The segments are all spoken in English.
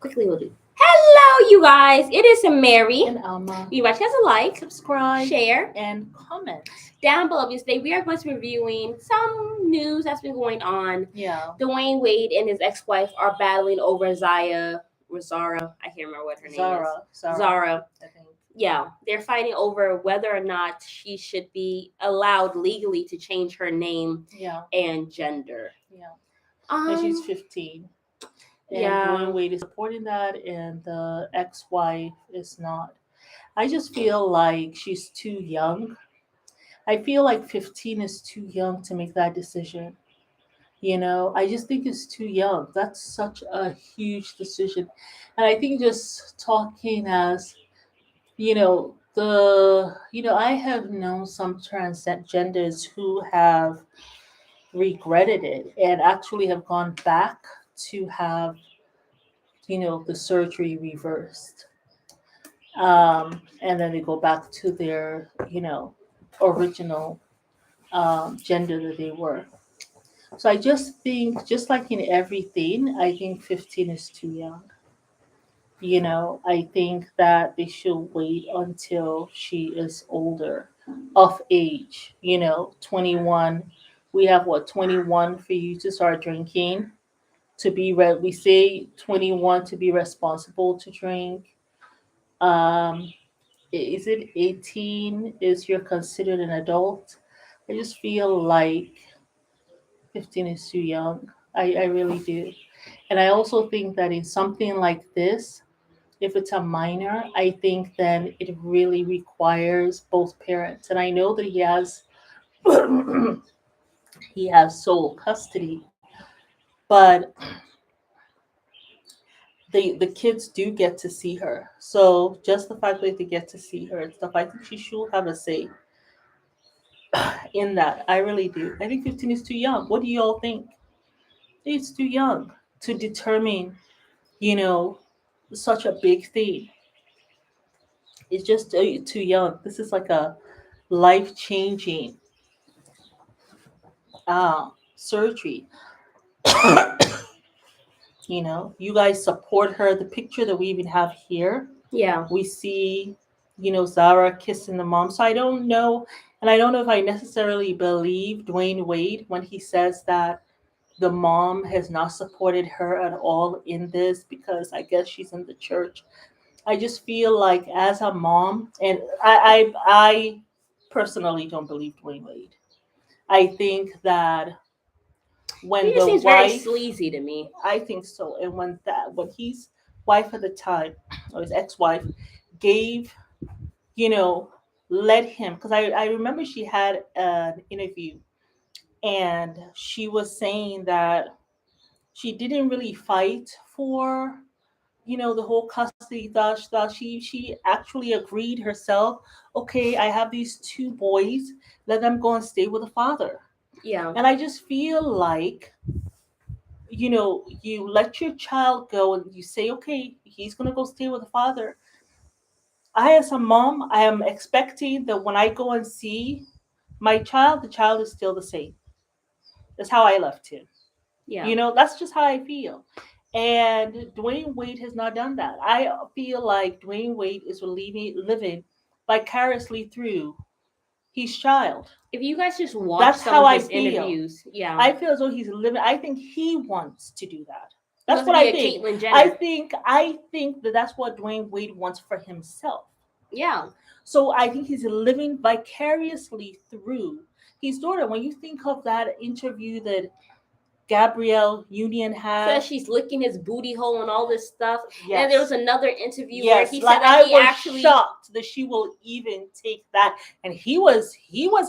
Quickly we'll do. Hello, you guys. It is Mary. And Alma. You guys a like, Subscribe share and comment. down below. Today we are going to be reviewing some news that's been going on. Yeah. Dwayne Wade and his ex-wife are battling over Zara. I can't remember what her name is. Zara. I think. Yeah, they're fighting over whether or not she should be allowed legally to change her name Yeah. and gender. Yeah. And she's 15. And Dwayne Wade is supporting that, and the ex-wife is not. I just feel like she's too young. I feel like 15 is too young to make that decision. I just think it's too young. That's such a huge decision. And I think just talking as, I have known some transgenders who have regretted it and actually have gone back to have, the surgery reversed. And then they go back to their, original gender that they were. So I just think, just like in everything, I think 15 is too young. I think that they should wait until she is older, of age, 21. We have what, 21 for you to start drinking, to be we say 21 to be responsible to drink. Um, is it 18 is you're considered an adult? I just feel like 15 is too young. I really do. And I also think that in something like this, if it's a minor, I think then it really requires both parents. And I know that he has he has sole custody, but the kids do get to see her. So just the fact that they get to see her and stuff, I think she should have a say in that. I really do. I think 15 is too young. What do you all think? It's too young to determine, you know, such a big thing. It's just too young. This is like a life changing surgery. You guys support her. The picture that we even have here, Yeah. we see, Zara kissing the mom. So I don't know, and I don't know if I necessarily believe Dwayne Wade when he says that the mom has not supported her at all in this because I guess she's in the church. I just feel like as a mom, and I personally don't believe Dwayne Wade. I think that He when just the seems very wife, sleazy to me. I think so, and when his wife at the time, or his ex-wife, gave, you know, let him, because I remember she had an interview and she was saying that she didn't really fight for, the whole custody thought she actually agreed herself, okay, I have these two boys, let them go and stay with the father. Yeah. And I just feel like, you let your child go and you say, okay, he's going to go stay with the father. I, as a mom, I am expecting that when I go and see my child, the child is still the same. That's how I left him. Yeah. That's just how I feel. And Dwayne Wade has not done that. I feel like Dwayne Wade is living vicariously through his child. If you guys just watch That's some how of I his feel. interviews, yeah. I feel as though he's living. I think he wants to do that. He That's wants to what be I a think. Caitlyn Jenner. I think that that's what Dwayne Wade wants for himself. Yeah. So I think he's living vicariously through his daughter. When you think of that interview that Gabrielle Union had, Says she's licking his booty hole and all this stuff. yes. And there was another interview where Yes, he like said that I he was actually shocked that she will even take that, and he was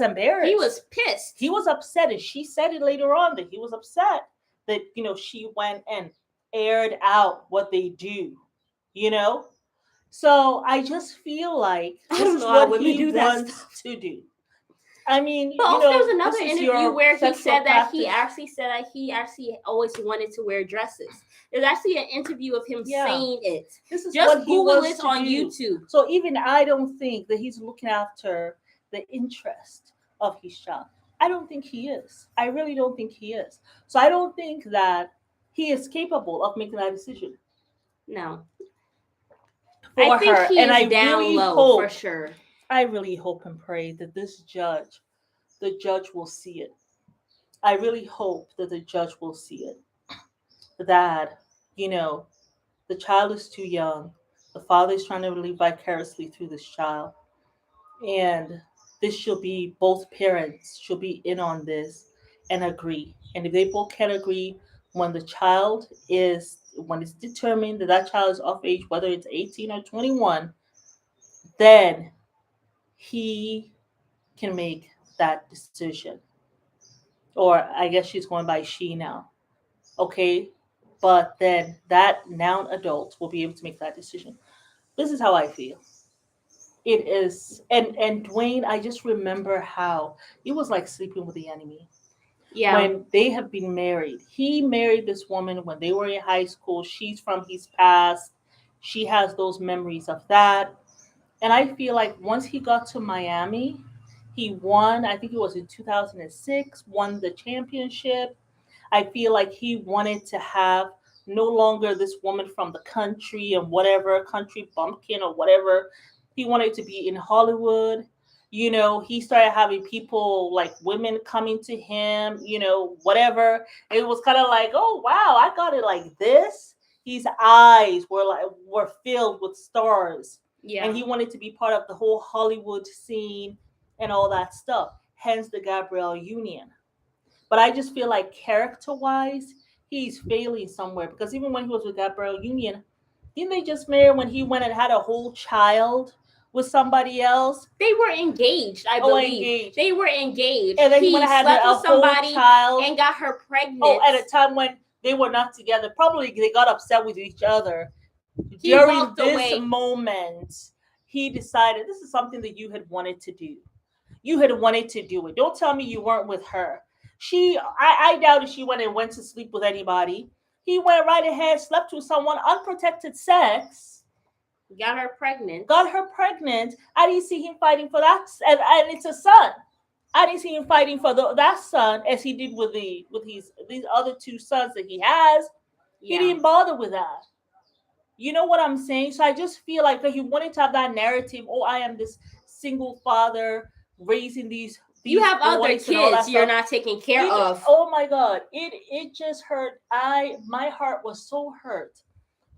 embarrassed. he was pissed. He was upset, and she said it later on that he was upset that she went and aired out what they do, you know. So I just feel like I this don't is know how what women he do that wants stuff. to do. I mean, But also there was another this is interview your where he sexual said that practice. he actually always wanted to wear dresses. There's actually an interview of him Yeah. saying it. This is Just what he Google wants it to on do. YouTube. So even I don't think that he's looking after the interest of his child. I don't think he is. I really don't think he is. So I don't think that he is capable of making that decision. No. I for think her. he And is down low for sure. I really hope and pray that the judge will see it. I really hope that the judge will see it. That, you know, the child is too young. The father is trying to live vicariously through this child. And this should be, both parents should be in on this and agree. And if they both can agree, when the child is, when it's determined that that child is of age, whether it's 18 or 21, then he can make that decision. Or I guess she's going by she now. Okay. But then that noun adult will be able to make that decision. This is how I feel. It is, and Dwayne, I just remember how it was like sleeping with the enemy. Yeah. When they have been married, he married this woman when they were in high school. She's from his past. She has those memories of that. And I feel like once he got to Miami, he won, I think it was in 2006, won the championship. I feel like he wanted to have no longer this woman from the country and whatever, country bumpkin or whatever. He wanted to be in Hollywood. You know, he started having people like women coming to him, you know, whatever. It was kind of like, oh wow, I got it like this. His eyes were filled with stars. Yeah. And he wanted to be part of the whole Hollywood scene and all that stuff. Hence the Gabrielle Union. But I just feel like character wise, he's failing somewhere because even when he was with Gabrielle Union, didn't they just marry when he went and had a whole child with somebody else? They were engaged, I Oh, believe. engaged. They were engaged. And then he went He and had slept a with somebody whole child and got her pregnant. Oh, at a time when they were not together. Probably they got upset with each other. He During walked this away. moment, he decided this is something that you had wanted to do. You had wanted to do it. Don't tell me you weren't with her. I doubt if she went to sleep with anybody. He went right ahead, slept with someone, unprotected sex, Got her pregnant. got her pregnant. I didn't see him fighting for that, and it's a son. I didn't see him fighting for that son as he did with these other two sons that he has. Yeah. He didn't bother with that. You know what I'm saying? So I just feel like he wanted to have that narrative. Oh, I am this single father raising these You have other boys and all that kids you're stuff. not taking care It, of. oh my God! It just hurt. My heart was so hurt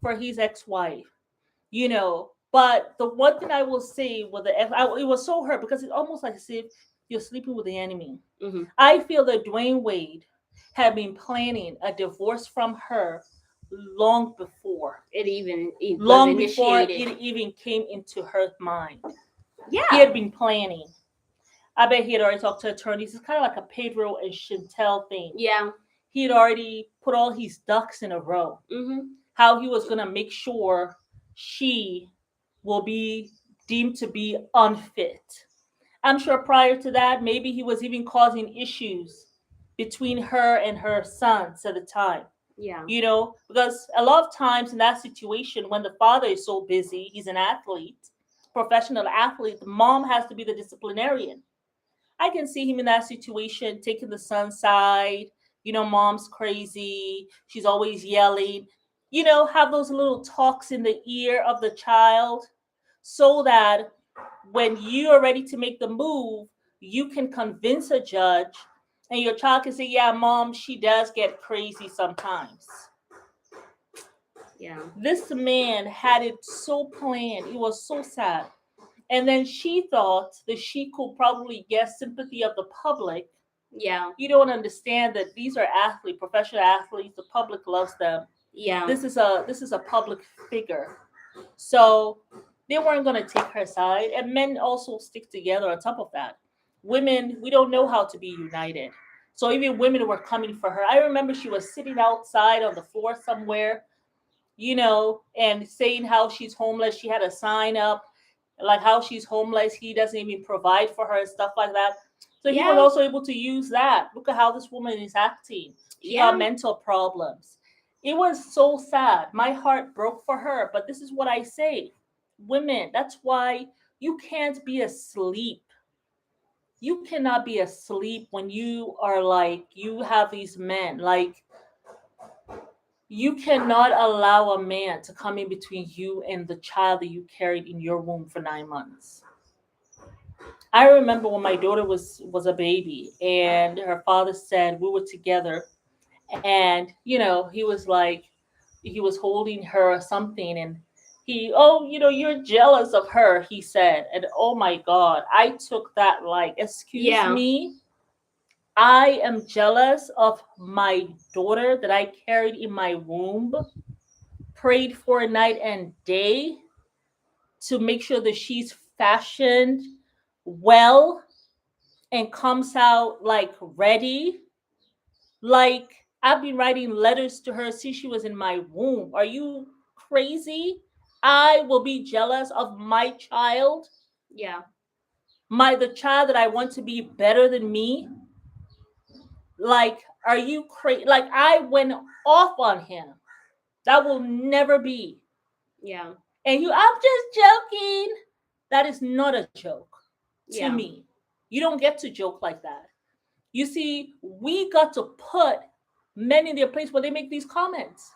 for his ex-wife. You know, but the one thing I will say with it was so hurt because it's almost like as if you're sleeping with the enemy. Mm-hmm. I feel that Dwayne Wade had been planning a divorce from her long before it long was before initiated. it even came into her mind. Yeah. He had been planning. I bet he had already talked to attorneys. It's kind of like a Pedro and Chantel thing. Yeah. He had already put all his ducks in a row. Mm-hmm. How he was going to make sure she will be deemed to be unfit. I'm sure prior to that, maybe he was even causing issues between her and her sons at the time. Yeah. You know, because a lot of times in that situation, when the father is so busy, he's an athlete, professional athlete, the mom has to be the disciplinarian. I can see him in that situation, taking the son's side. You know, mom's crazy. She's always yelling. You know, have those little talks in the ear of the child so that when you are ready to make the move, you can convince a judge and your child can say, yeah, mom, she does get crazy sometimes. Yeah. This man had it so planned. It was so sad. And then she thought that she could probably get sympathy of the public. Yeah. You don't understand that these are athletes, professional athletes. The public loves them. Yeah. This is a public figure. So they weren't going to take her side. And men also stick together on top of that. Women, we don't know how to be united. So even women were coming for her. I remember she was sitting outside on the floor somewhere, you know, and saying how she's homeless. She had a sign up like how she's homeless. He doesn't even provide for her and stuff like that. So he was also able to use that. Look at how this woman is acting. She got mental problems. It was so sad. My heart broke for her. But this is what I say. Women, that's why you can't be asleep. You cannot be asleep when you are like, you have these men. Like, You cannot allow a man to come in between you and the child that you carried in your womb for 9 months. I remember when my daughter was a baby and her father said we were together, and he was like, he was holding her or something, and oh, you're jealous of her, he said. And oh my God, I took that like, excuse me, I am jealous of my daughter that I carried in my womb, prayed for night and day to make sure that she's fashioned well and comes out like ready. Like, I've been writing letters to her since she was in my womb. Are you crazy? I will be jealous of my child. Yeah. The child that I want to be better than me. Like, are you crazy? Like, I went off on him. That will never be. Yeah. And I'm just joking. That is not a joke to me. You don't get to joke like that. You see, we got to put men in their place where they make these comments,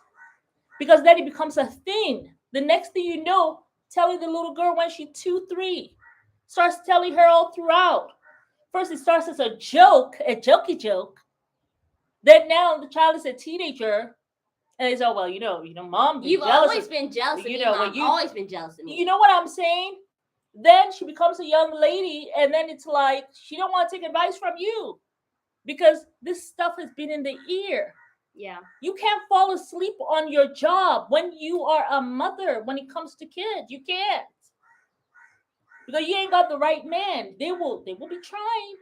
because then it becomes a thing. The next thing you know, telling the little girl when she's 2, 3, starts telling her all throughout. First, it starts as a joke, a jokey joke. Then now the child is a teenager, and they say, "Oh well, mom, you've always been jealous of me. Mom, always been jealous of me." You know what I'm saying? Then she becomes a young lady, and then it's like she don't want to take advice from you, because this stuff has been in the ear. Yeah. You can't fall asleep on your job when you are a mother. When it comes to kids, you can't, because you ain't got the right man. They will be trying.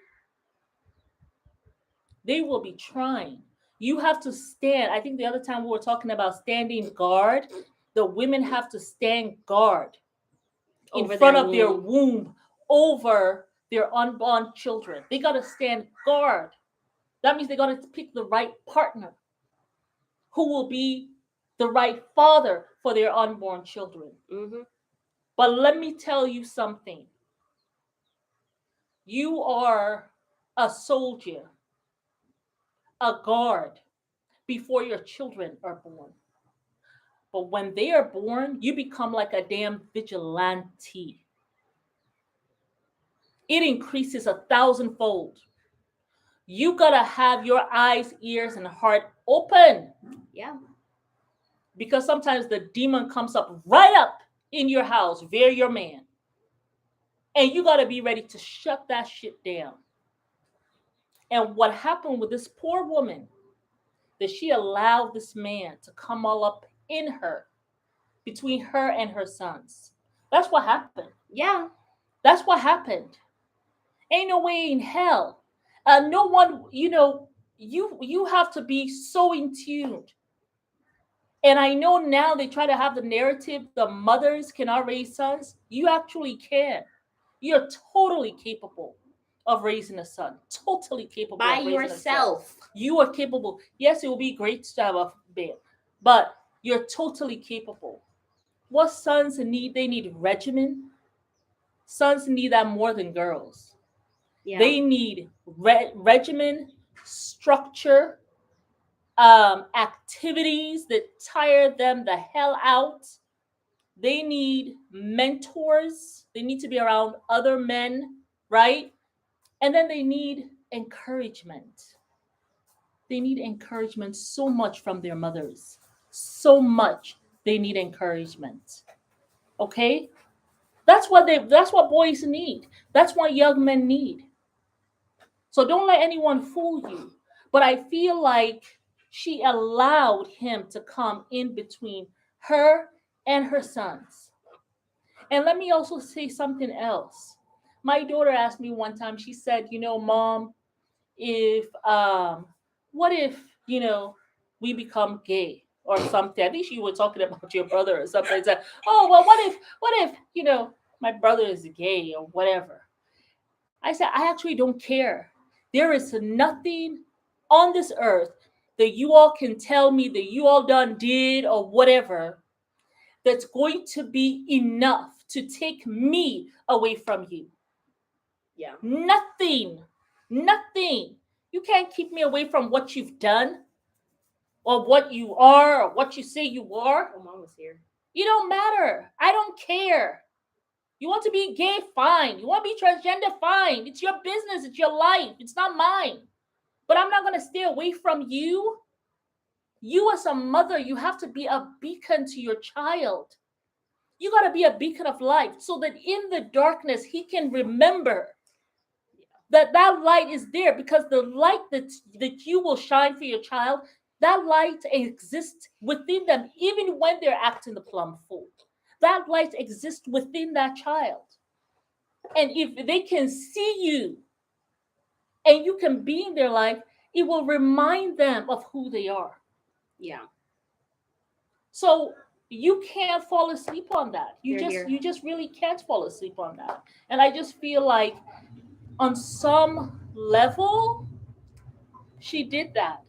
They will be trying. You have to stand. I think the other time we were talking about standing guard. The women have to stand guard in front of their womb over their unborn children. They got to stand guard. That means they got to pick the right partner who will be the right father for their unborn children. Mm-hmm. But let me tell you something. You are a soldier, a guard, before your children are born. But when they are born, you become like a damn vigilante. It increases 1,000-fold. You gotta have your eyes, ears, and heart open. Yeah. Because sometimes the demon comes up right up in your house via your man. And you gotta be ready to shut that shit down. And what happened with this poor woman, that she allowed this man to come all up in her, between her and her sons. That's what happened. Yeah. That's what happened. Ain't no way in hell. No one, you have to be so in tune. And I know now they try to have the narrative the mothers cannot raise sons. You actually can. You're totally capable of raising a son. Totally capable by of raising yourself. A son. You are capable. Yes, it will be great to have a babe, but you're totally capable. What sons need? They need regimen. Sons need that more than girls. Yeah. They need regimen, structure, activities that tire them the hell out. They need mentors. They need to be around other men, right? And then they need encouragement. They need encouragement so much from their mothers. So much they need encouragement. Okay? That's what boys need. That's what young men need. So don't let anyone fool you. But I feel like she allowed him to come in between her and her sons. And let me also say something else. My daughter asked me one time, she said, Mom, if what if, we become gay or something? I think you were talking about your brother or something like that. Oh, well, what if, my brother is gay or whatever? I said, I actually don't care. There is nothing on this earth that you all can tell me that you all done did or whatever that's going to be enough to take me away from you. Yeah. Nothing. You can't keep me away from what you've done. or what you are or what you say you are. Oh, Mom was here. You don't matter. I don't care. You want to be gay? Fine. You want to be transgender? Fine. It's your business. It's your life. It's not mine. But I'm not going to stay away from you. You, as a mother, you have to be a beacon to your child. You got to be a beacon of light so that in the darkness, he can remember that light is there, because the light that you will shine for your child, that light exists within them even when they're acting the plum fool. That light exists within that child. And if they can see you and you can be in their life, it will remind them of who they are. Yeah. So you can't fall asleep on that. You just really can't fall asleep on that. And I just feel like on some level, she did that.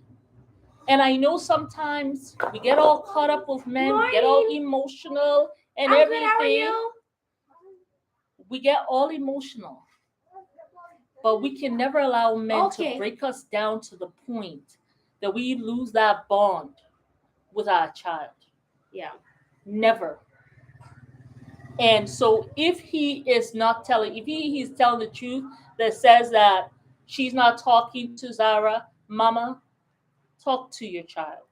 And I know sometimes we get all caught up with men, we get all emotional and everything. Good, how are you? We get all emotional. But we can never allow men to break us down to the point that we lose that bond with our child. Yeah. Never. And so if he is not telling, if he's telling the truth that says that she's not talking to Zara, Mama, talk to your child.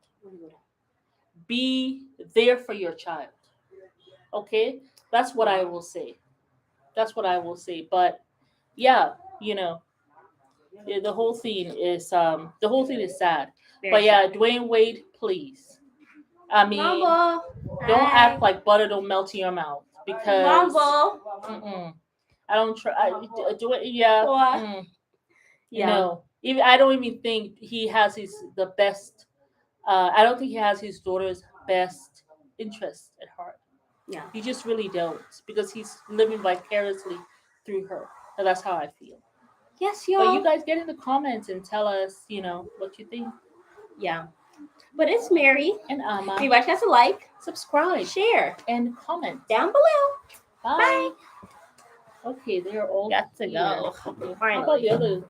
Be there for your child. Okay? That's what I will say. That's what I will say. But yeah, the whole thing is sad. Very but yeah, sad. Dwayne Wade, please. I mean, Mambo. Don't act like butter don't melt in your mouth, because Mambo. I don't try. Do it. Yeah. Yeah. No. Even I don't even think he has the best. I don't think he has his daughter's best interest at heart. Yeah. You just really don't, because he's living vicariously through her. And that's how I feel. Yes, y'all. But you guys get in the comments and tell us, what you think. Yeah. But it's Mary and Amma. Everybody has to like, subscribe, share, and comment down below. Bye. Okay, they're all got to here. go. How about the other?